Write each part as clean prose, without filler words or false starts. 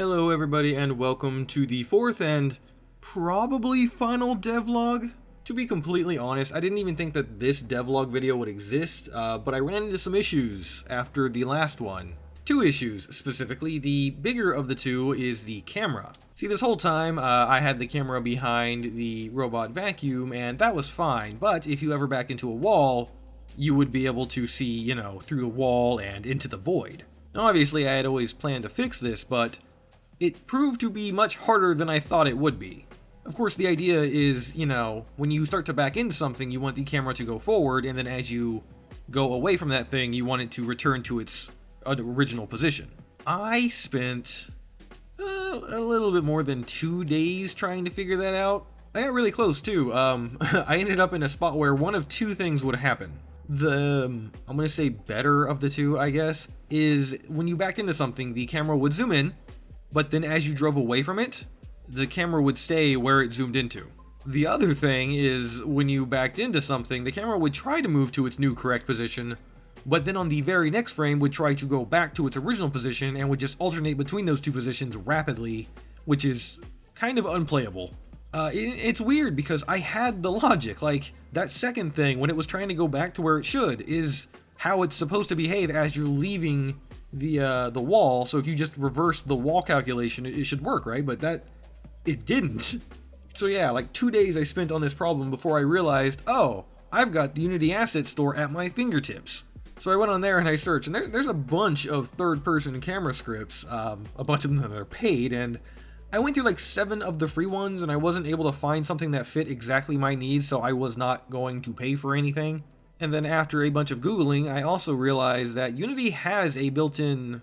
Hello everybody and welcome to the fourth and probably final devlog. To be completely honest, I didn't even think that this devlog video would exist, but I ran into some issues after the last one. Two issues specifically. The bigger of the two is the camera. See, this whole time I had the camera behind the robot vacuum and that was fine, but if you ever backed into a wall, you would be able to see, through the wall and into the void. Now obviously I had always planned to fix this, but it proved to be much harder than I thought it would be. Of course, the idea is, when you start to back into something, you want the camera to go forward, and then as you go away from that thing, you want it to return to its original position. I spent a little bit more than 2 days trying to figure that out. I got really close too. I ended up in a spot where one of two things would happen. I'm gonna say better of the two, I guess, is when you backed into something, the camera would zoom in, but then as you drove away from it, the camera would stay where it zoomed into. The other thing is when you backed into something, the camera would try to move to its new correct position, but then on the very next frame would try to go back to its original position and would just alternate between those two positions rapidly, which is kind of unplayable. It's weird because I had the logic, like that second thing when it was trying to go back to where it should is how it's supposed to behave as you're leaving the wall. So if you just reverse the wall calculation, it should work, right? But it didn't. So yeah, like 2 days I spent on this problem before I realized, oh, I've got the Unity Asset Store at my fingertips. So I went on there and I searched, and there's a bunch of third-person camera scripts, a bunch of them that are paid, and I went through like 7 of the free ones, and I wasn't able to find something that fit exactly my needs, so I was not going to pay for anything. And then after a bunch of Googling, I also realized that Unity has a built-in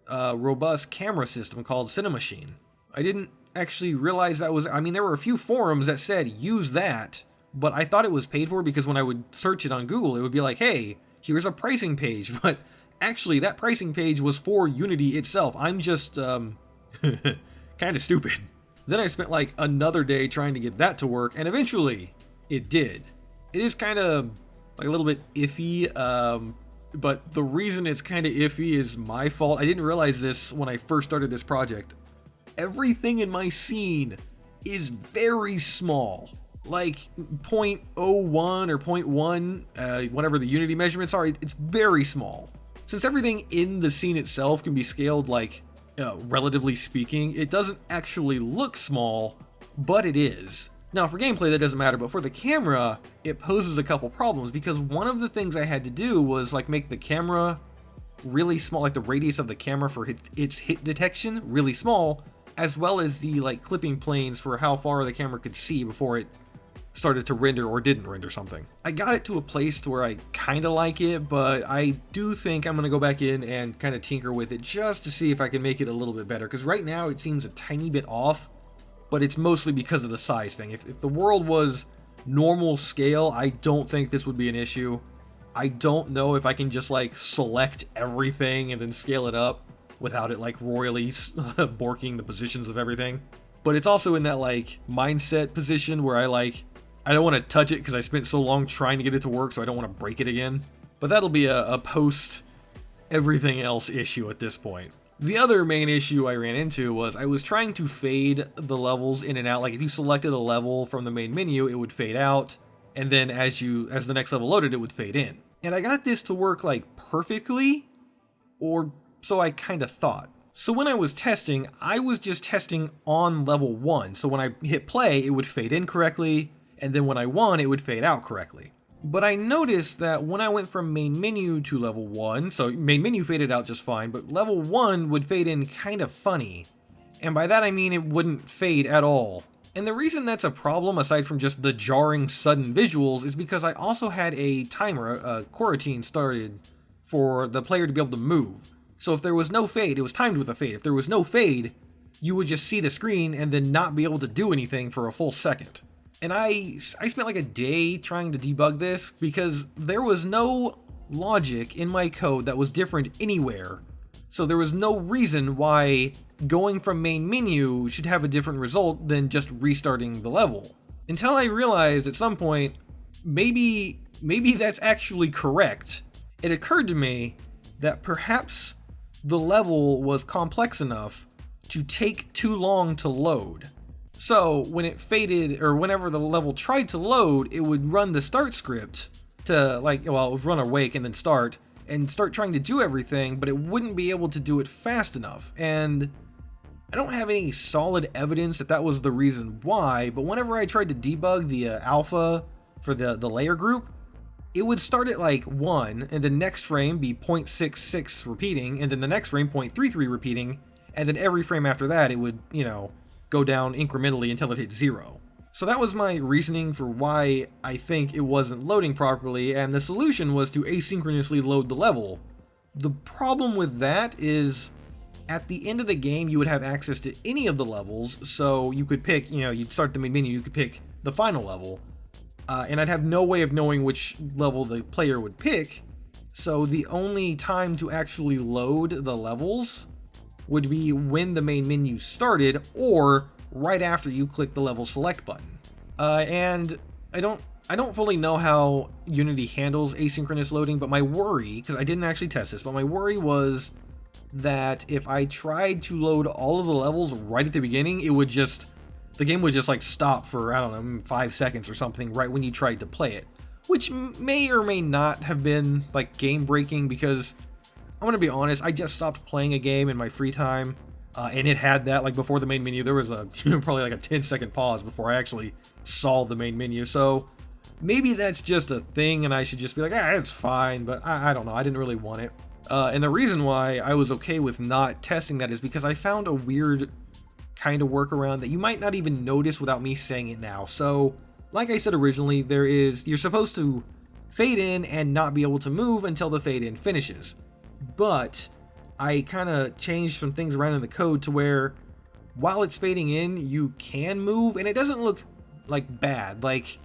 robust camera system called Cinemachine. I didn't actually realize that was, there were a few forums that said use that, but I thought it was paid for because when I would search it on Google, it would be like, hey, here's a pricing page, but actually that pricing page was for Unity itself. I'm just, kind of stupid. Then I spent like another day trying to get that to work, and eventually it did. It is kind of like a little bit iffy, but the reason it's kind of iffy is my fault. I didn't realize this when I first started this project. Everything in my scene is very small, like 0.01 or 0.1, whatever the Unity measurements are, it's very small. Since everything in the scene itself can be scaled like, relatively speaking, it doesn't actually look small, but it is. Now for gameplay that doesn't matter, but for the camera, it poses a couple problems because one of the things I had to do was like make the camera really small, like the radius of the camera for its hit detection really small, as well as the like clipping planes for how far the camera could see before it started to render or didn't render something. I got it to a place to where I kind of like it, but I do think I'm going to go back in and kind of tinker with it just to see if I can make it a little bit better, because right now it seems a tiny bit off, but it's mostly because of the size thing. If the world was normal scale, I don't think this would be an issue. I don't know if I can just like select everything and then scale it up without it like royally borking the positions of everything. But it's also in that like mindset position where I don't want to touch it because I spent so long trying to get it to work, so I don't want to break it again. But that'll be a post everything else issue at this point. The other main issue I ran into was I was trying to fade the levels in and out. Like if you selected a level from the main menu, it would fade out, and then as the next level loaded, it would fade in. And I got this to work like perfectly, or so I kind of thought. So when I was testing, I was just testing on level 1. So when I hit play, it would fade in correctly, and then when I won, it would fade out correctly. But I noticed that when I went from main menu to level 1, so main menu faded out just fine, but level 1 would fade in kind of funny. And by that I mean it wouldn't fade at all. And the reason that's a problem, aside from just the jarring sudden visuals, is because I also had a timer, a coroutine started for the player to be able to move. So if there was no fade, it was timed with a fade. If there was no fade, you would just see the screen and then not be able to do anything for a full second. And I spent like a day trying to debug this because there was no logic in my code that was different anywhere. So there was no reason why going from main menu should have a different result than just restarting the level. Until I realized at some point, maybe that's actually correct. It occurred to me that perhaps the level was complex enough to take too long to load. So when it faded, or whenever the level tried to load, it would run the start script to it would run awake and then start trying to do everything, but it wouldn't be able to do it fast enough. And I don't have any solid evidence that that was the reason why, but whenever I tried to debug the alpha for the layer group, it would start at like 1, and the next frame be 0.66 repeating, and then the next frame 0.33 repeating, and then every frame after that it would, go down incrementally until it hit 0. So that was my reasoning for why I think it wasn't loading properly, and the solution was to asynchronously load the level. The problem with that is, at the end of the game, you would have access to any of the levels, so you could pick, you'd start the main menu, you could pick the final level. And I'd have no way of knowing which level the player would pick, so the only time to actually load the levels would be when the main menu started, or right after you click the level select button. And I don't fully know how Unity handles asynchronous loading, but my worry, because I didn't actually test this, but my worry was that if I tried to load all of the levels right at the beginning, the game would just like stop for, 5 seconds or something right when you tried to play it, which may or may not have been like game breaking, because I'm gonna be honest, I just stopped playing a game in my free time, and it had that, like before the main menu, there was a probably like a 10-second pause before I actually saw the main menu. So maybe that's just a thing and I should just be like, it's fine, but I don't know, I didn't really want it. And the reason why I was okay with not testing that is because I found a weird kind of workaround that you might not even notice without me saying it now. So, like I said originally, you're supposed to fade in and not be able to move until the fade in finishes. But I kind of changed some things around in the code to where while it's fading in, you can move, and it doesn't look like bad. Like,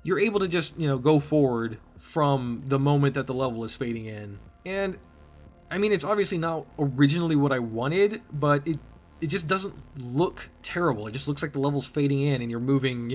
you're able to just, go forward from the moment that the level is fading in. And I mean, it's obviously not originally what I wanted, but it just doesn't look terrible. It just looks like the level's fading in and you're moving,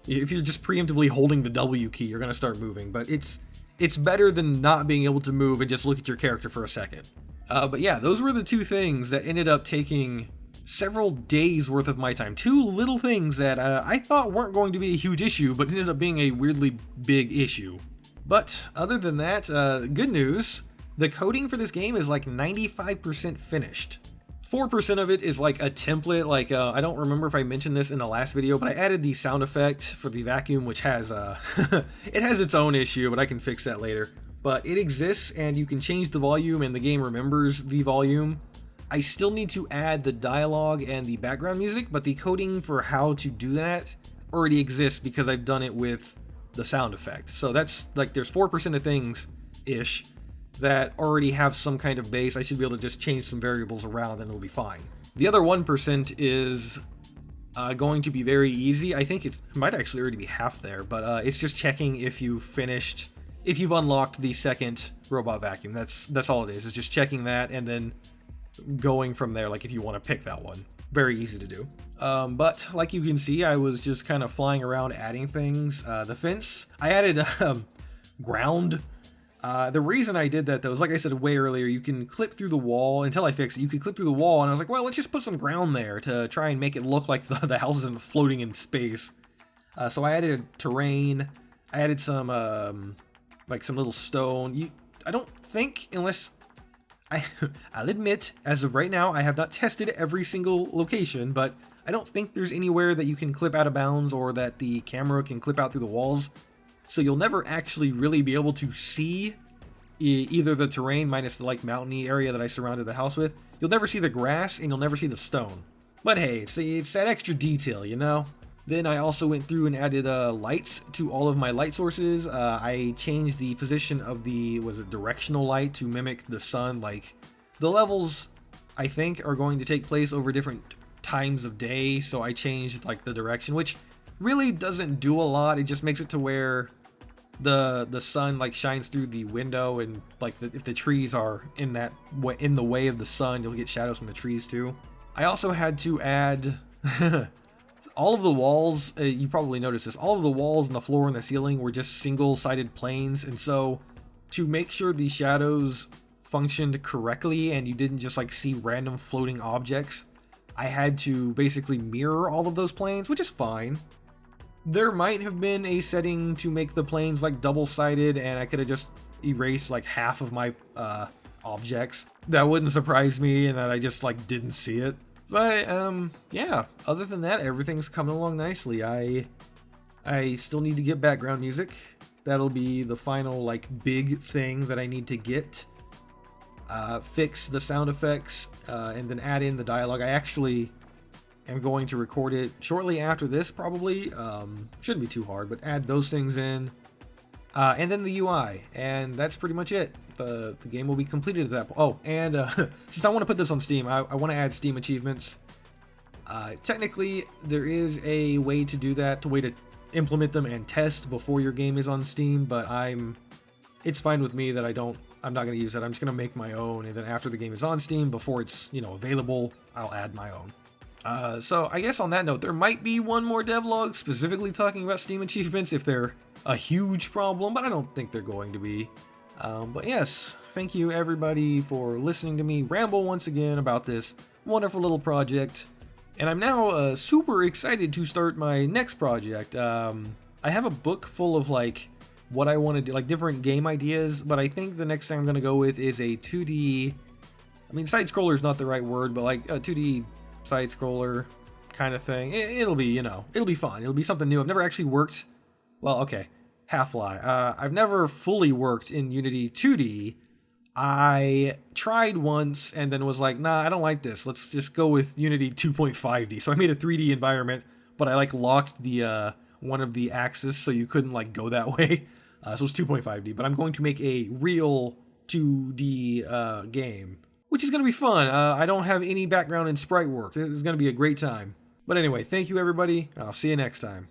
if you're just preemptively holding the W key, you're gonna start moving. But it's better than not being able to move and just look at your character for a second. But yeah, those were the two things that ended up taking several days worth of my time. Two little things that I thought weren't going to be a huge issue, but ended up being a weirdly big issue. But other than that, good news. The coding for this game is like 95% finished. 4% of it is like a template, I don't remember if I mentioned this in the last video, but I added the sound effect for the vacuum, which has, it has its own issue, but I can fix that later. But it exists, and you can change the volume, and the game remembers the volume. I still need to add the dialogue and the background music, but the coding for how to do that already exists because I've done it with the sound effect. So that's, there's 4% of things-ish that already have some kind of base. I should be able to just change some variables around and it'll be fine. The other 1% is going to be very easy. I think it might actually already be half there, but it's just checking if you've unlocked the second robot vacuum. That's all it is. It's just checking that and then going from there, if you want to pick that one. Very easy to do. But like you can see, I was just kind of flying around adding things. The fence, I added ground. The reason I did that, though, is like I said way earlier, you can clip through the wall. Until I fixed it, you could clip through the wall, and I was like, well, let's just put some ground there to try and make it look like the house isn't floating in space. So I added a terrain. I added some, some little stone. I don't think, unless... I'll admit, as of right now, I have not tested every single location, but I don't think there's anywhere that you can clip out of bounds or that the camera can clip out through the walls. So you'll never actually really be able to see either the terrain minus the mountainy area that I surrounded the house with. You'll never see the grass and you'll never see the stone. But hey, it's that extra detail, Then I also went through and added lights to all of my light sources. I changed the position of the, directional light to mimic the sun. The levels, I think, are going to take place over different times of day, so I changed the direction, which really doesn't do a lot. It just makes it to where the sun shines through the window, and if the trees are in the way of the sun, you'll get shadows from the trees too. I also had to add all of the walls, you probably noticed this, all of the walls and the floor and the ceiling were just single-sided planes, and so to make sure the shadows functioned correctly and you didn't just like see random floating objects, I had to basically mirror all of those planes, which is fine. There might have been a setting to make the planes like double-sided, and I could have just erased like half of my objects. That wouldn't surprise me, and that I just like didn't see it. But yeah, other than that, everything's coming along nicely. I still need to get background music. That'll be the final like big thing that I need to get. Fix the sound effects, and then add in the dialogue. I actually am going to record it shortly after this, probably. Shouldn't be too hard, but add those things in. And then the UI, and that's pretty much it. The game will be completed at that point. Oh, and since I want to put this on Steam, I want to add Steam achievements. Technically, there is a way to do that, a way to implement them and test before your game is on Steam, but it's fine with me that I'm not going to use that. I'm just going to make my own, and then after the game is on Steam, before it's, available, I'll add my own. So I guess on that note, there might be one more devlog specifically talking about Steam achievements if they're a huge problem, but I don't think they're going to be. But yes, thank you everybody for listening to me ramble once again about this wonderful little project. And I'm now super excited to start my next project. I have a book full of like what I want to do, like different game ideas, but I think the next thing I'm going to go with is a 2D, side scroller is not the right word, but like a 2D side scroller kind of thing. It'll be, it'll be fun. It'll be something new. I've never actually worked, well, okay, half lie. I've never fully worked in Unity 2D. I tried once and then was like, nah, I don't like this. Let's just go with Unity 2.5D. So I made a 3D environment, but I like locked the one of the axes so you couldn't like go that way. So it's 2.5D, but I'm going to make a real 2D game, which is going to be fun. I don't have any background in sprite work. It's going to be a great time. But anyway, thank you everybody. I'll see you next time.